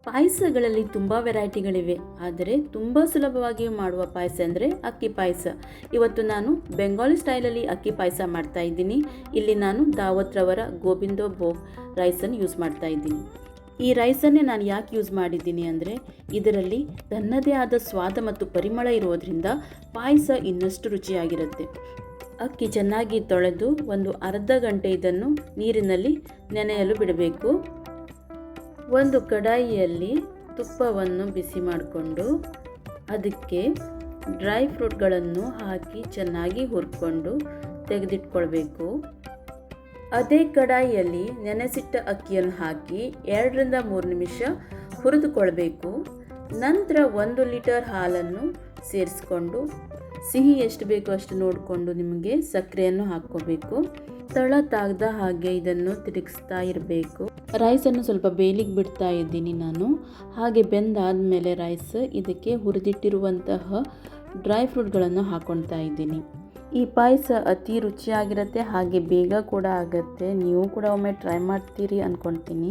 ಪಾಯಸಗಳಲ್ಲಿ ತುಂಬ ವೆರೈಟಿಗಳಿವೆ, ಆದರೆ ತುಂಬ ಸುಲಭವಾಗಿ ಮಾಡುವ ಪಾಯಸ ಅಂದರೆ ಅಕ್ಕಿ ಪಾಯಸ. ಇವತ್ತು ನಾನು ಬೆಂಗಾಲಿ ಸ್ಟೈಲಲ್ಲಿ ಅಕ್ಕಿ ಪಾಯಸ ಮಾಡ್ತಾ ಇದ್ದೀನಿ. ಇಲ್ಲಿ ನಾನು ದಾವತ್ ರವರ ಗೋವಿಂದ ಭೋಗ್ ರೈಸನ್ನು ಯೂಸ್ ಮಾಡ್ತಾ ಇದ್ದೀನಿ. ಈ ರೈಸನ್ನೇ ನಾನು ಯಾಕೆ ಯೂಸ್ ಮಾಡಿದ್ದೀನಿ ಅಂದರೆ ಇದರಲ್ಲಿ ತನ್ನದೇ ಆದ ಸ್ವಾದ ಮತ್ತು ಪರಿಮಳ ಇರೋದ್ರಿಂದ ಪಾಯಸ ಇನ್ನಷ್ಟು ರುಚಿಯಾಗಿರುತ್ತೆ. ಅಕ್ಕಿ ಚೆನ್ನಾಗಿ ತೊಳೆದು ಒಂದು ಅರ್ಧ ಗಂಟೆ ಇದನ್ನು ನೀರಿನಲ್ಲಿ ನೆನೆಯಲು ಬಿಡಬೇಕು. ಒಂದು ಕಡಾಯಿಯಲ್ಲಿ ತುಪ್ಪವನ್ನು ಬಿಸಿ ಮಾಡಿಕೊಂಡು ಅದಕ್ಕೆ ಡ್ರೈ ಫ್ರೂಟ್ಗಳನ್ನು ಹಾಕಿ ಚೆನ್ನಾಗಿ ಹುರ್ಕೊಂಡು ತೆಗೆದಿಟ್ಕೊಳ್ಬೇಕು. ಅದೇ ಕಡಾಯಿಯಲ್ಲಿ ನೆನೆಸಿಟ್ಟ ಅಕ್ಕಿಯನ್ನು ಹಾಕಿ 2-3 ನಿಮಿಷ ಹುರಿದುಕೊಳ್ಬೇಕು. ನಂತರ 1 ಲೀಟರ್ ಹಾಲನ್ನು ಸೇರಿಸ್ಕೊಂಡು ಸಿಹಿ ಎಷ್ಟು ಬೇಕೋ ಅಷ್ಟು ನೋಡಿಕೊಂಡು ನಿಮಗೆ ಸಕ್ಕರೆಯನ್ನು ಹಾಕ್ಕೋಬೇಕು. ತಳ ತಾಗದ ಹಾಗೆ ಇದನ್ನು ತಿರುಗಿಸ್ತಾ ಇರಬೇಕು. ರೈಸನ್ನು ಸ್ವಲ್ಪ ಬೇಯಲಿಕ್ಕೆ ಬಿಡ್ತಾ ಇದ್ದೀನಿ ನಾನು. ಹಾಗೆ ಬೆಂದಾದಮೇಲೆ ರೈಸ್ ಇದಕ್ಕೆ ಹುರಿದಿಟ್ಟಿರುವಂತಹ ಡ್ರೈ ಫ್ರೂಟ್ಗಳನ್ನು ಹಾಕ್ಕೊಳ್ತಾ ಇದ್ದೀನಿ. ಈ ಪಾಯಸ ಅತಿ ರುಚಿಯಾಗಿರುತ್ತೆ, ಹಾಗೆ ಬೇಗ ಕೂಡ ಆಗುತ್ತೆ. ನೀವು ಕೂಡ ಒಮ್ಮೆ ಟ್ರೈ ಮಾಡ್ತೀರಿ ಅಂದ್ಕೊಳ್ತೀನಿ.